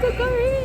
to Korea!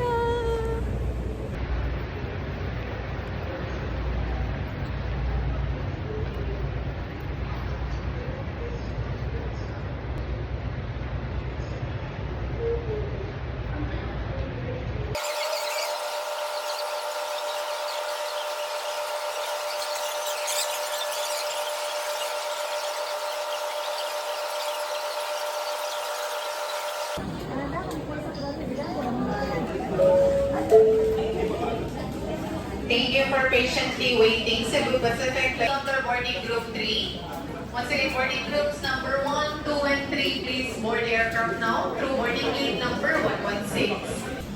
Thank you for patiently waiting. Cebu Pacific Counter boarding group 3. Once again, boarding groups number 1, 2, and 3, please board the aircraft now through boarding gate number 116.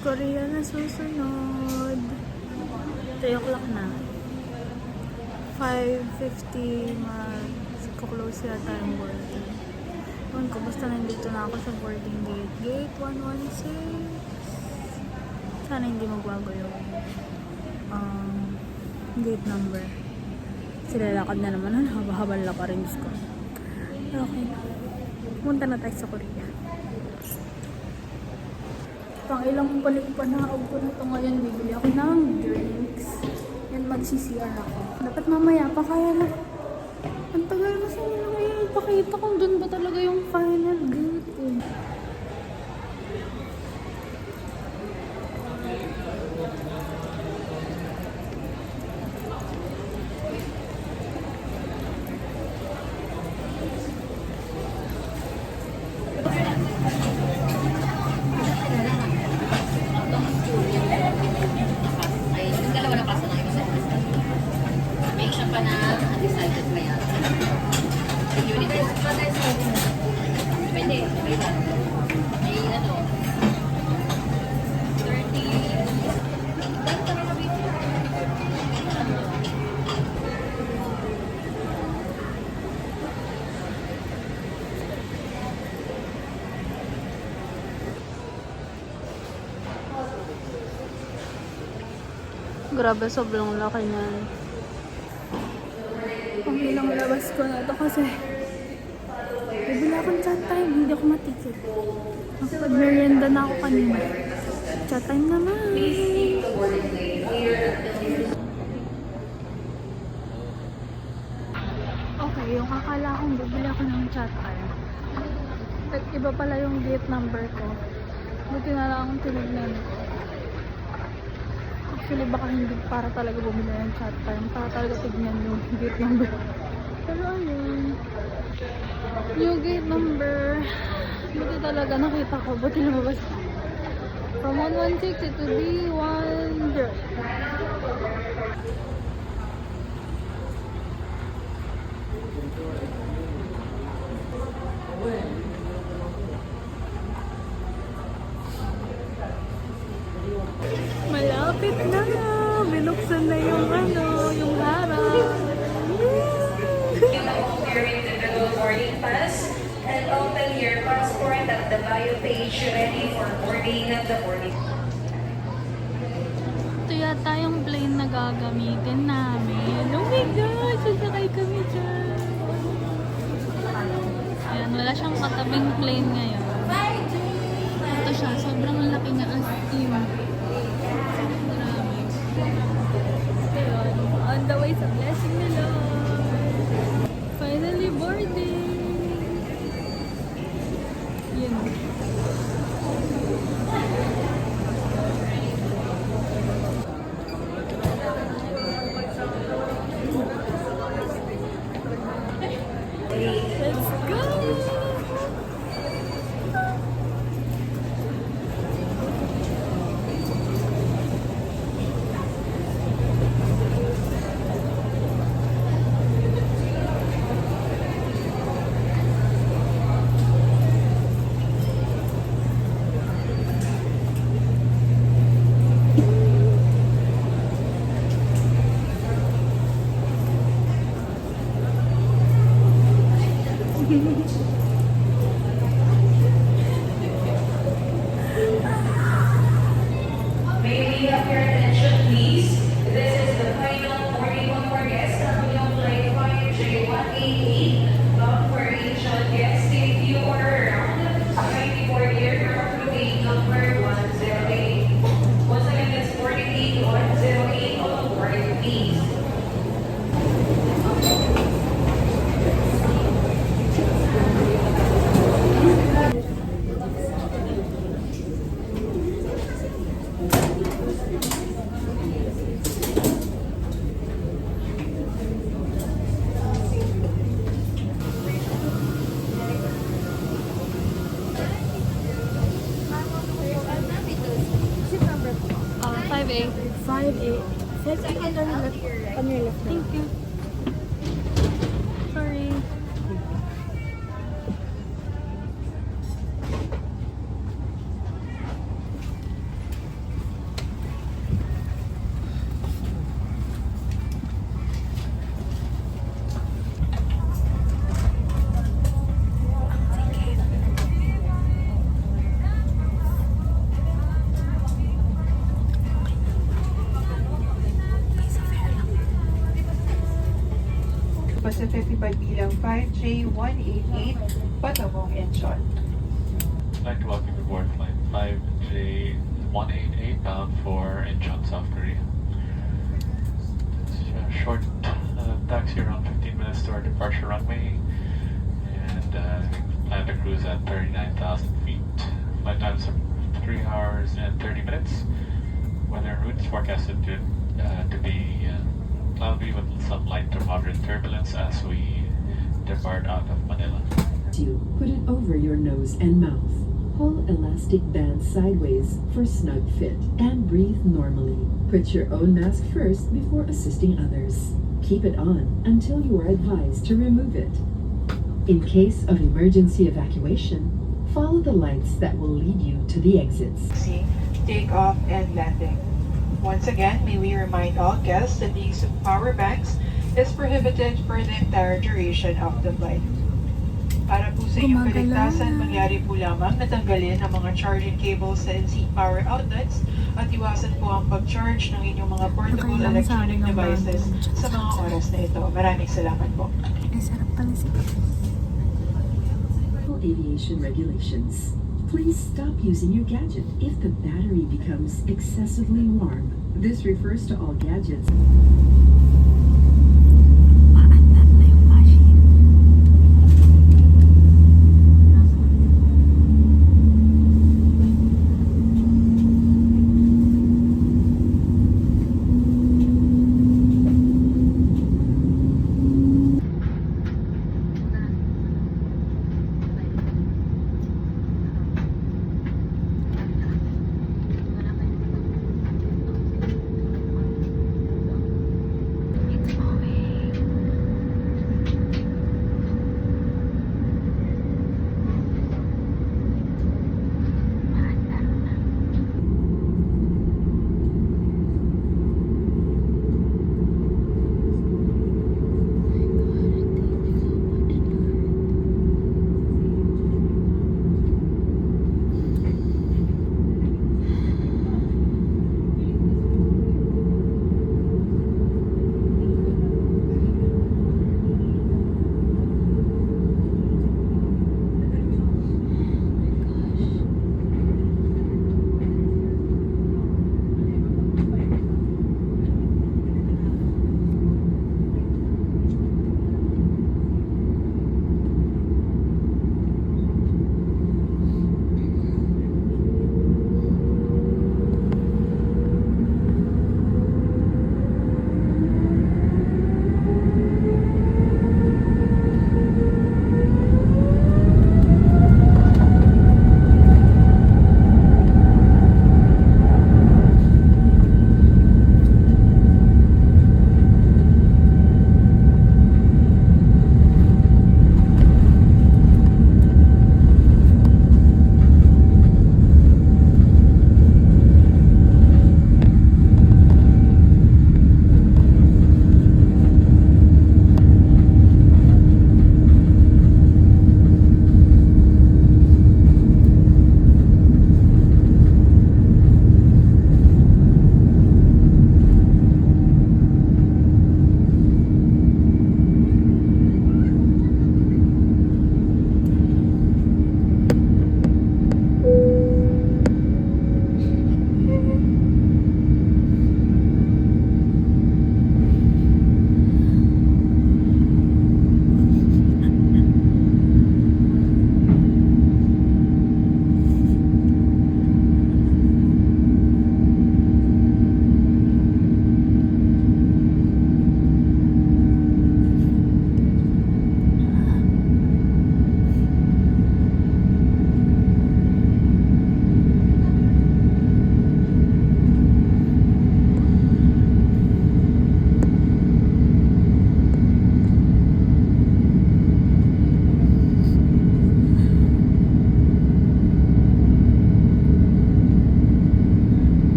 Korea na susunod. 3 o'clock na. 5:50 mag-close yata yung boarding. Ewan ko, basta nandito na ako sa boarding gate. Gate 116. Sana hindi magbago yung gate number. Silalakad na naman. Haba-habang lakarins ko. Okay na. Punta na tayo sa Korea. Pang ilang balik pa na ako na ito ngayon. Bibili ako ng drinks. Yan, mag-CCR ako. Dapat mamaya pa, kaya na. Ang tagal kasi nila ngayon. Ipakita kung dun ba talaga yung final gate eh. Grabe, sobrang laki niyan. Ang ilang labas ko na ito kasi bibili akong chat time, hindi ako matikit. Nakapag-merienda na ako kanina. Chat time naman. Okay, yung akala kong bibili ako ng chat time. At iba pala yung gate number ko. Buti na lang akong tinignan ko. Actually, baka hindi para talaga bumili ng chat time. Para talaga tignan yung gate number. Pero ayun. Yung gate number. Buti talaga nakita ko. Buti lumabas ko. From 116 to B10. Malapit na. Binuksan na yung yung harap. Carrying the Google boarding pass and open your passport at the bio page ready for boarding at the boarding. Ito yata yung plane na gagamitin namin. Oh my God! Sasakay kami dyan. Ayan, wala siyang katabing plane ngayon. Ito siya. Sobrang laki niya as in. Grabe. Ayun. On the way sa blessing ni Lord. Finally boarding. Yun. Let's go! May we have your attention, please? This is the final boarding for guests coming on flight 5J188, bound for Asian guests. If you are around, kindly board the aircraft through gate number 108. 5'8". 5'8". 5'8 on your left. On your left. Thank you. Sorry. Pacific bilang 5J188 patungong Incheon. I'd like to welcome you aboard flight 5J188 bound for Incheon, South Korea. It's a short taxi around 15 minutes to our departure runway, and we plan to cruise at 39,000 feet. Flight times are 3 hours and 30 minutes. Weather en route is forecasted to be cloudy with some light to moderate turbulence as we depart out of Manila. You put it over your nose and mouth. Pull elastic band sideways for snug fit and breathe normally. Put your own mask first before assisting others. Keep it on until you are advised to remove it. In case of emergency evacuation, follow the lights that will lead you to the exits. Takeoff and landing. Once again, may we remind all guests that the use of power banks is prohibited for the entire duration of the flight. Para po sa inyong kaligtasan, mangyari po lamang na tanggalin ang mga charging cables sa NC power outlets at iwasan po ang pag-charge ng inyong mga portable electronic devices sa mga oras na ito. Maraming salamat po. Ay, sarap pala si Aviation regulations. Please stop using your gadget if the battery becomes excessively warm. This refers to all gadgets.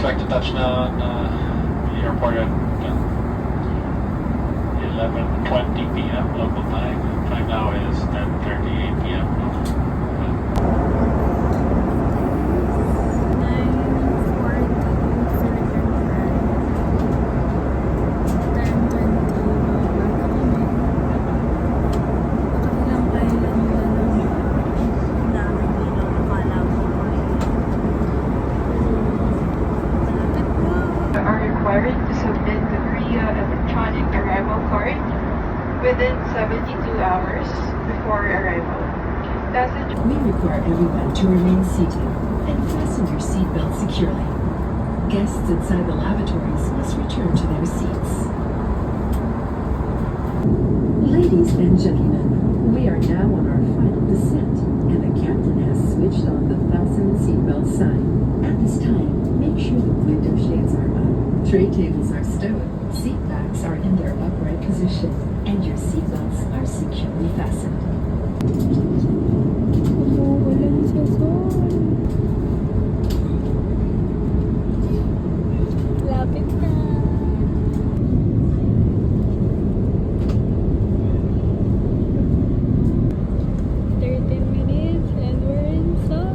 expect to touch down the airport at 11:20 p.m. local time. Time now is 10:38 p.m. Are required to submit the Korea electronic arrival card within 72 hours before arrival. Passengers We require everyone to remain seated and fasten your seatbelt securely. Guests inside the lavatories must return to their seats. Ladies and gentlemen, we are now on our final descent, and the captain has switched on the fasten seatbelt sign. At this time, make sure the window shades are up, tray tables are stowed, seat backs are in their upright position, and your seatbelts are securely fastened. Umuulan sa sol. Lapit na. Minutes and we're in Seoul.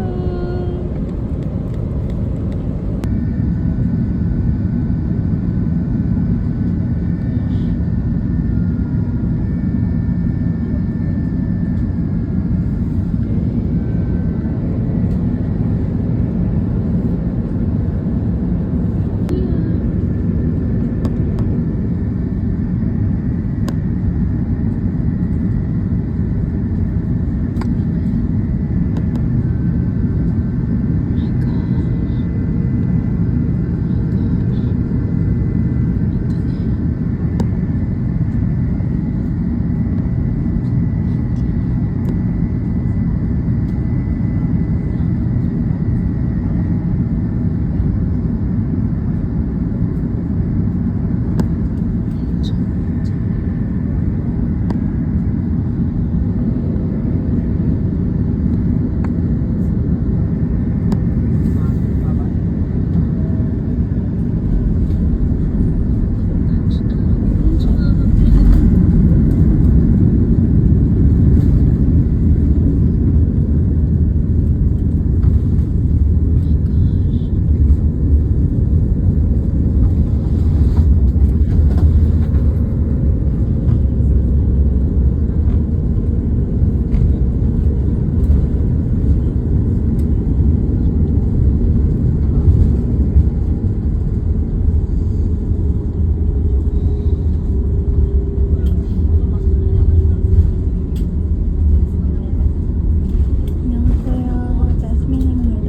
안녕하세요. 자스민입니다.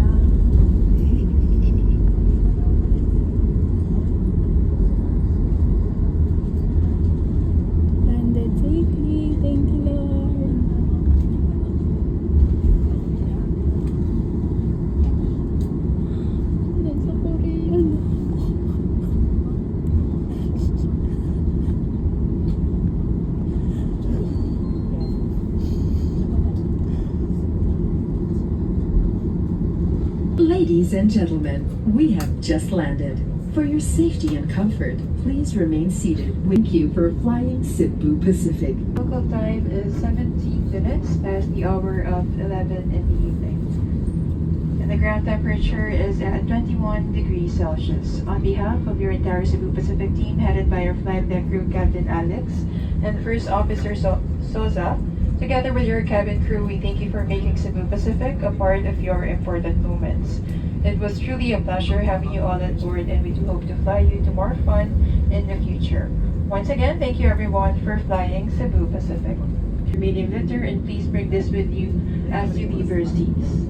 Landed safely. Thank you, Lord. Nasa Korea na. Ladies and gentlemen, we have just landed. For your safety and comfort, please remain seated. Thank you for flying Cebu Pacific. local time is 17 minutes past the hour of 11 in the evening. And the ground temperature is at 21 degrees Celsius. On behalf of your entire Cebu Pacific team, headed by your flight deck crew Captain Alex and First Officer Soza, together with your cabin crew, we thank you for making Cebu Pacific a part of your important moments. It was truly a pleasure having you all on board, and we do hope to fly you to more fun in the future. Once again, thank you everyone for flying Cebu Pacific. Remaining litter, and please bring this with you as you leave your seats.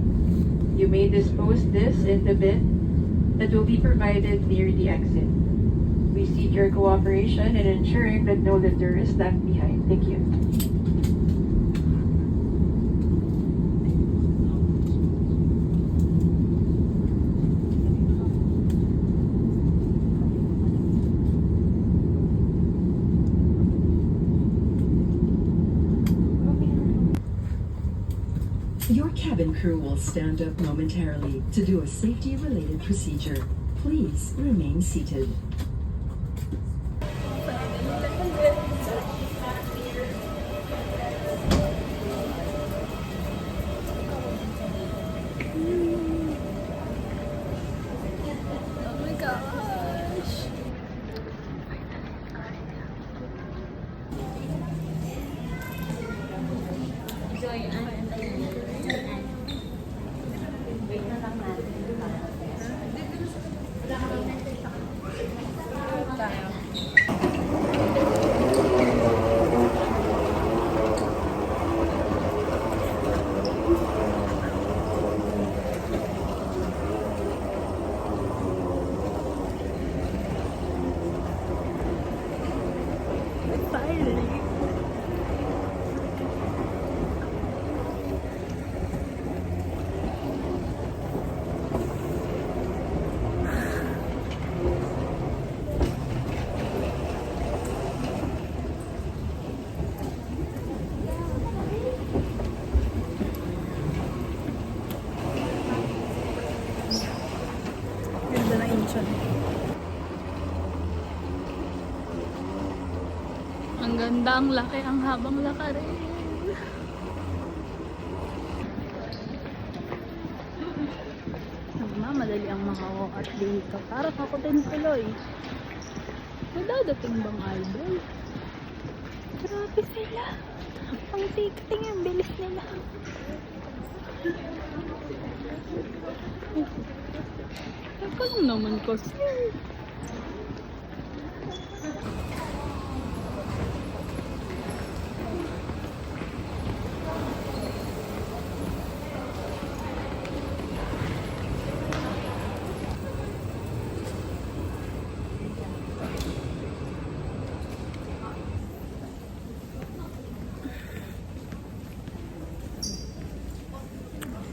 You may dispose this in the bin that will be provided near the exit. We seek your cooperation in ensuring that no litter is left behind. Thank you. Your cabin crew will stand up momentarily to do a safety-related procedure. Please remain seated. Oh my gosh. Finally. Ganda na Incheon. Ang ganda, ang laki, ang habang lakarin. Nagmamadali ang mga at dito. Parang ako din tuloy. May dadating bang idol? Grabe sila. Ang ticketing yung bilis nila. Ito lang naman kasi.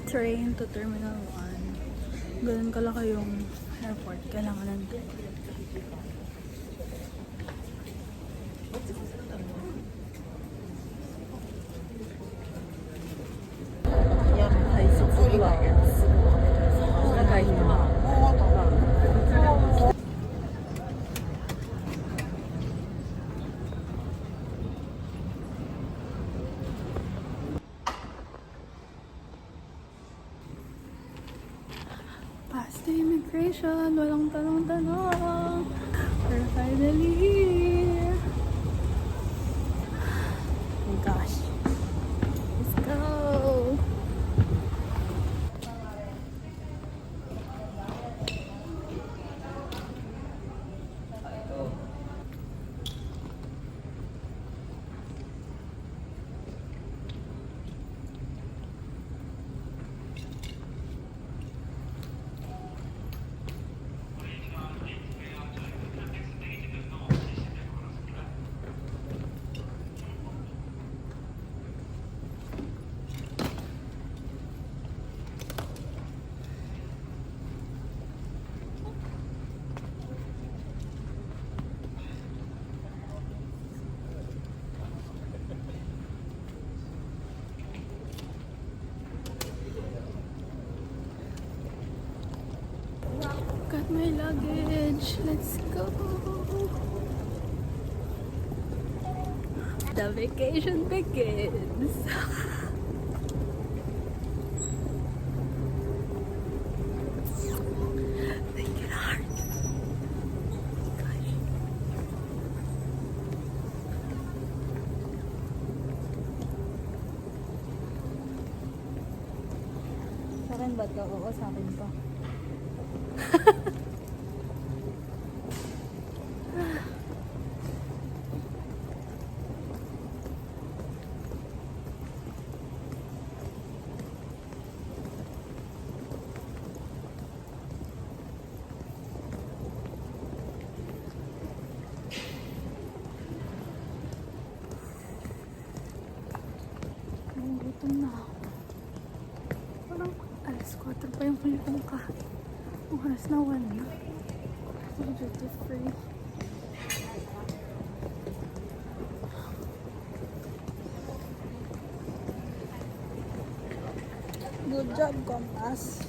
Train to Terminal 1. Ganun kalaki yung airport. Kailangan nandun. Past the immigration, walang tanong-tanong. We're finally here. Oh my gosh. Let's go. Got my luggage. Let's go. The vacation begins. Thank you, Lord. Gosh. Sa akin ba ito? Oo, sa akin pa. Gutom na ako. Parang alas 4 pa yung huli kong kain. Ang oras na 1 na. Duty free. Good job, Compass.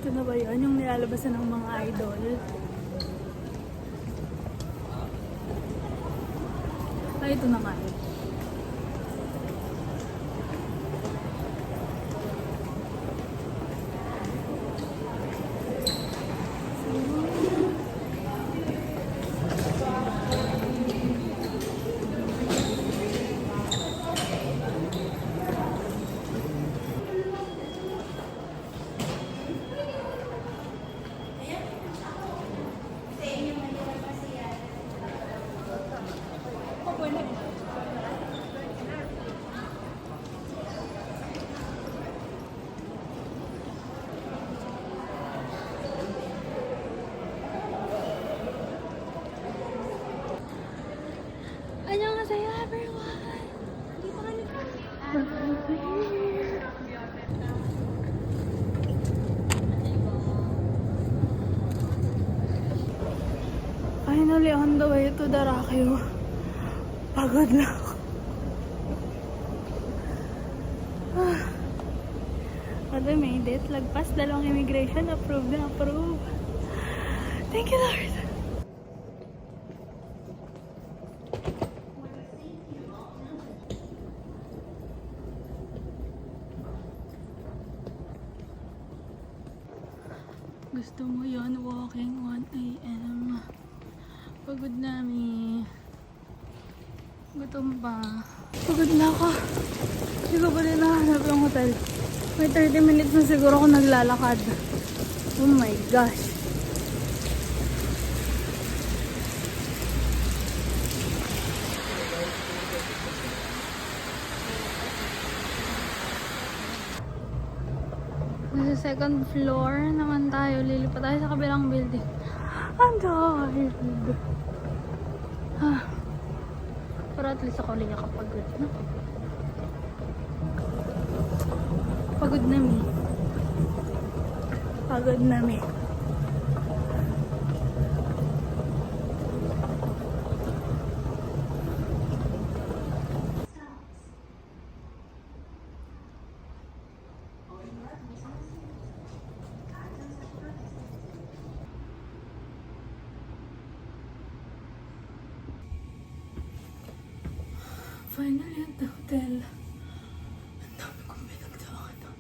Ito na ba yun? Yung nilalabasan ng mga idol? Ay, ito na nga. Annyeonghaseyo everyone! Finally on the way to Darakyo. Pagod na ako. But I made it. Lagpas, 2 immigration. Approved na approved. Thank you, Lord. Gusto mo yon walking 1 AM. Pagod na mi. Gutom pa. Pagod na ako. Hindi ko pa rin nahanap yung hotel. May 30 minutes na siguro ako naglalakad. Oh my gosh. Nasa second floor naman tayo. Lilipat tayo sa kabilang building. I'm tired. Pero at least ako ulit nakapagod. No? Pagod na mi. Pagod na mi. Finally at the hotel. Ang dami kong pinagdaanan.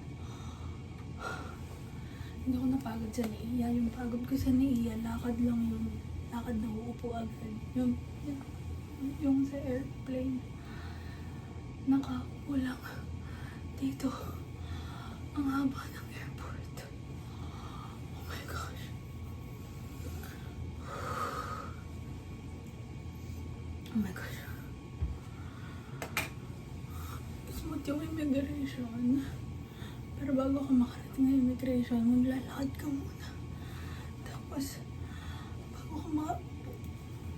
Hindi ako napagod sa Naiya. Yung pagod ko sa Naiya, lakad lang yun. Lakad na uupo agad. Yung sa airplane. Nakaupo lang. Dito. Ang haba ng airport. Oh my gosh. Oh my gosh. Smooth yung immigration. Pero bago ako makarating ng immigration, maglalakad ka muna. Tapos, bago ako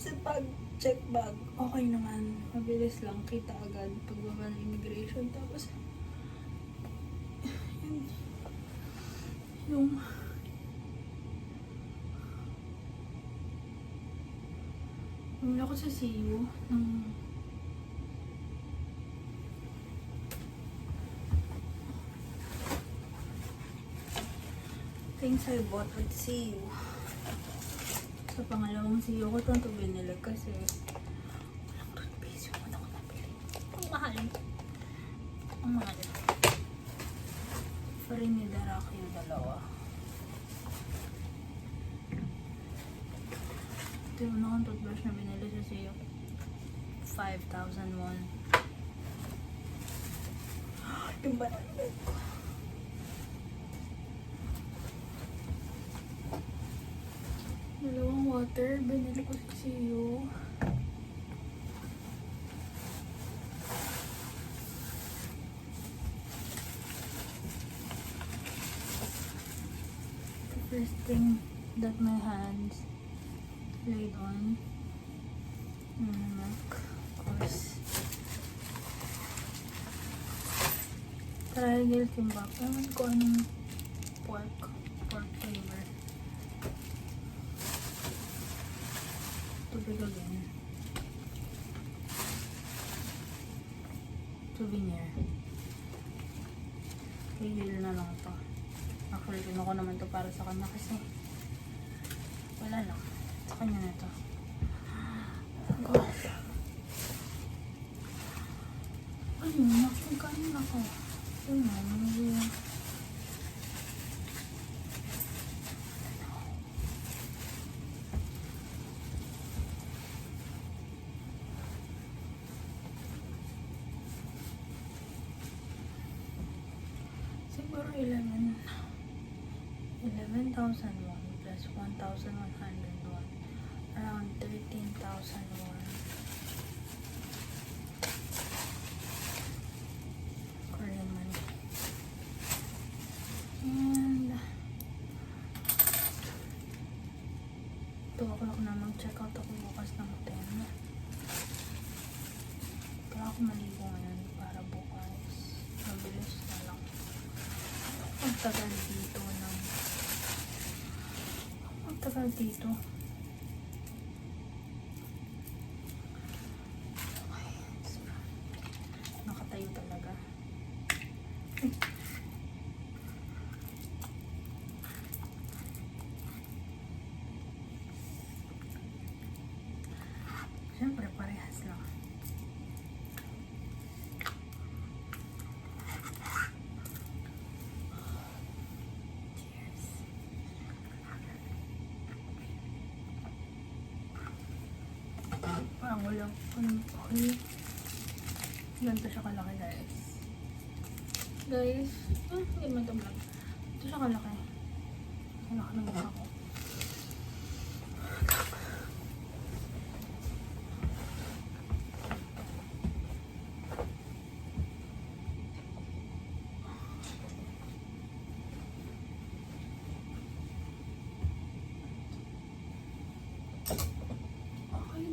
sa pag-check bag, okay naman. Mabilis lang, kita agad pagbaba ng immigration. Tapos, yung ako sa CU ng things I bought at CU. Sa pangalawang CU ko itong binili kasi walang toothpaste yung una ko nabili. Ang mahal. Ang mahal. Pa rin ni Darakyo yung dalawa. Ito yung una kong toothbrush na binili sa CU. 5,000 won. Yung banana ko. Dalawang water, binili ko sa CU. first thing that my hands laid on. Of course. Triangle kimbap. Ewan ko anong pork flavor. Tubig again. Souvenir. Kaya na lang ito. Actually, ko naman to para sa kanya kasi wala lang. Sa kanya na ito. Gosh. Ayun, nakakain ako. Ayun na, nangyayari. Siguro 11,001 plus 1,101 around 13,001 Korean money. And 2 o'clock na mag-check out ako bukas ng 10. Kaya ako maligo ngayon para bukas mabilis na lang. Ang tagal dito ng nakatayo talaga. Siyempre parehas lang. Parang walang okay. Ganito siya kalaki, guys. Hindi mo ito vlog. Ito siya kalaki. Kalaki ng mukha ko.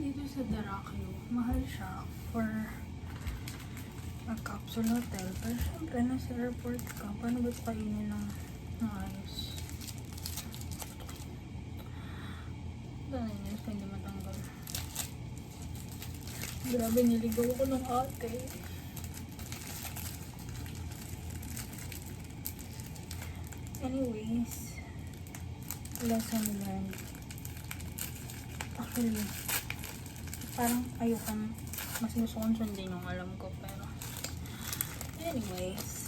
Dito sa Darakyo, mahal siya for a capsule hotel. Pero syempre, nasa airport ka. Paano ba't kainin ng ayos? Dahil yun, hindi matanggal. Grabe, niligaw ako ng ate. Anyways, lesson learned. Actually, parang ayokang mas gusto kong sundin yung alam ko, pero anyways,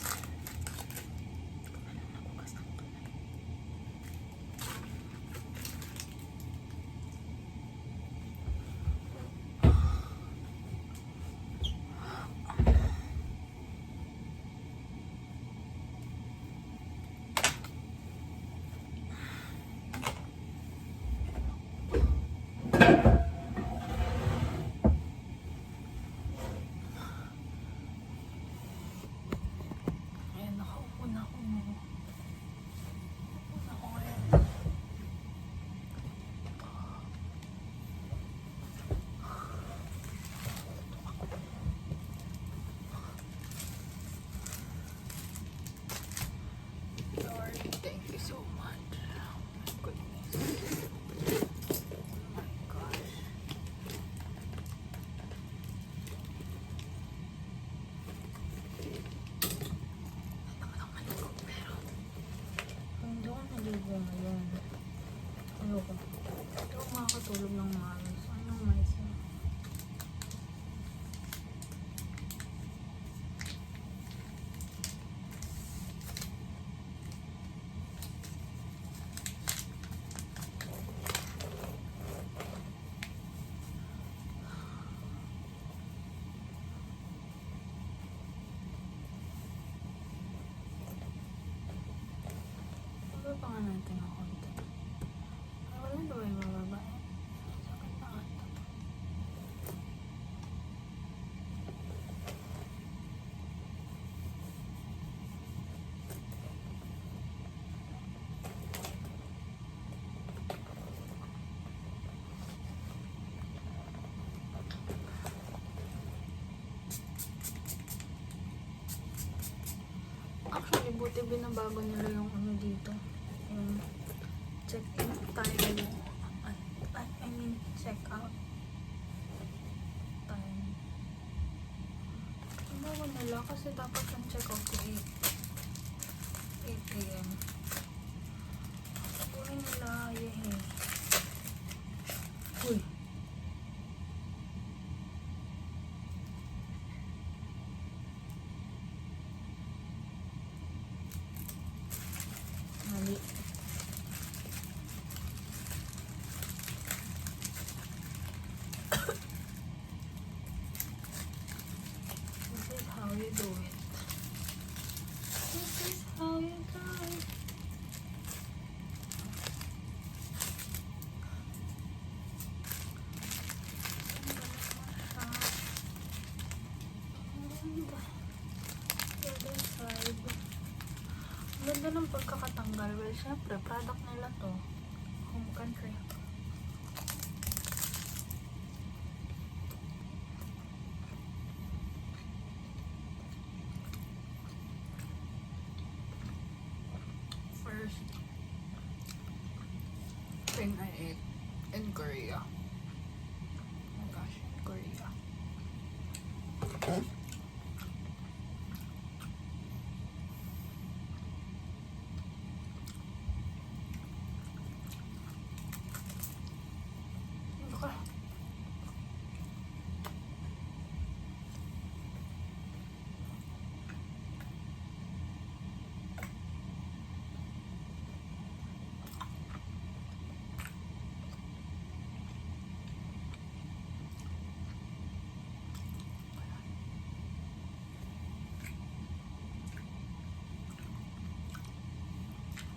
thank you so much. Goodness. Oh my gosh. Pero hindi ako naligo ngayon. Ayoko. Hindi ako makakatulog ng maayos. Anong mais na? Pa nga natin ako konti. Wala na ba yung bababa? Sakit na ata. Buti binabago nila yung ano dito. Yung check-in time. I mean, check-out time. Binabago nila kasi dapat yung check-out ko 8 a.m. Sabihin nila, yehey. Uy. Mali. This is how you do it. This is how you do it. Ganda ng pagkakatanggal. Well, syempre, product nila to. Home country. First thing I ate in Korea. Oh my gosh, Korea.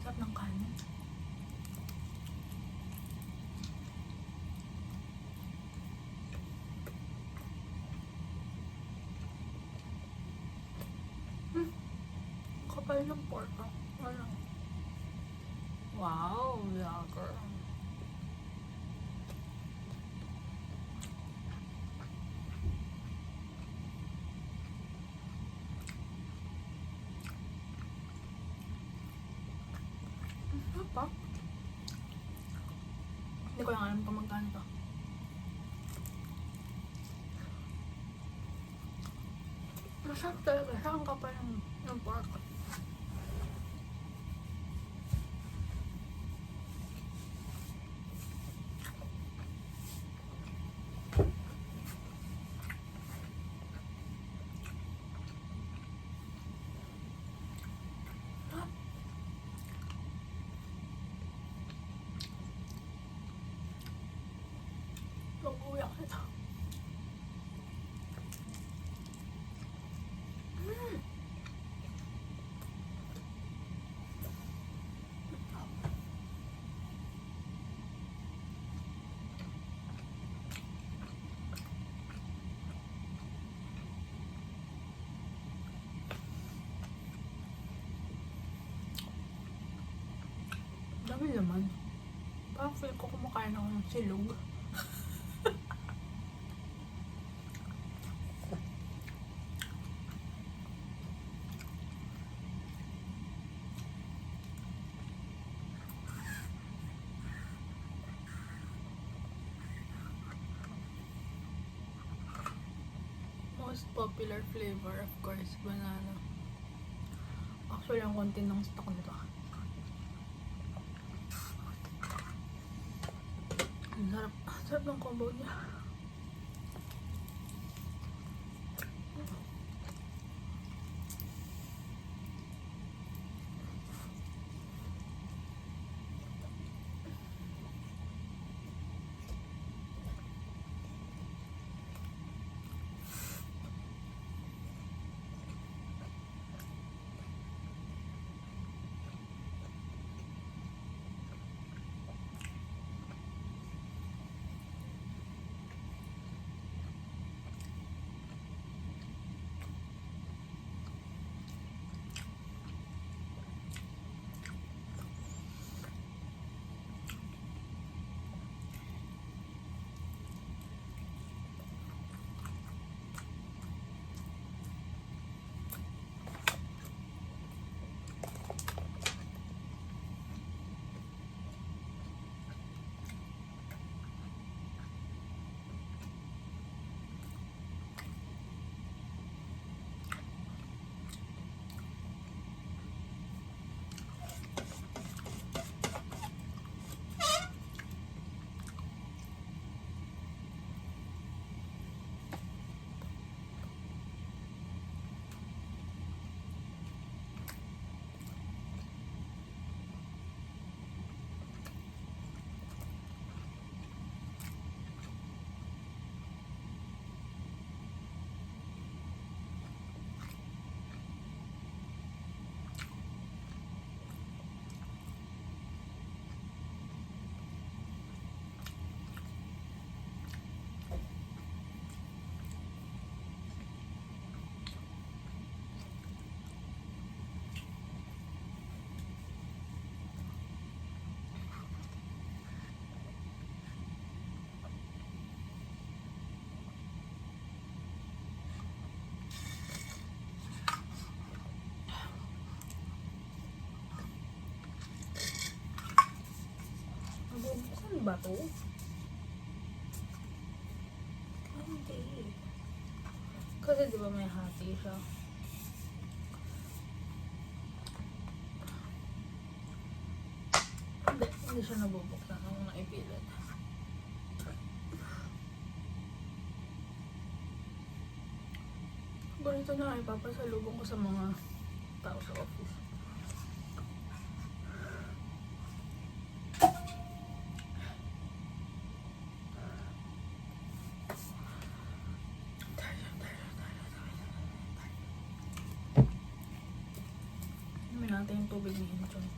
Sarap ng kanin. Kapal ng pork. Wala. Wow, vlogger. Ano pa? Hindi ko lang alam kung magkano to. Masarap talaga siya. Ang kapal ng pork. Mag-uyak ito. Dami naman. Parang feel ko kumakain ako ng silog. Most popular flavor, of course, banana. Actually, ang konti ng stock nito. Ang sarap. Ang sarap ng combo niya. ba to? Hindi. Kasi di ba may hati siya? Hindi siya nabubuksan nung naipilit. Ganito na ipapasalubong ko sa mga tao sa office. Inumin natin yung tubig ni Hinchon.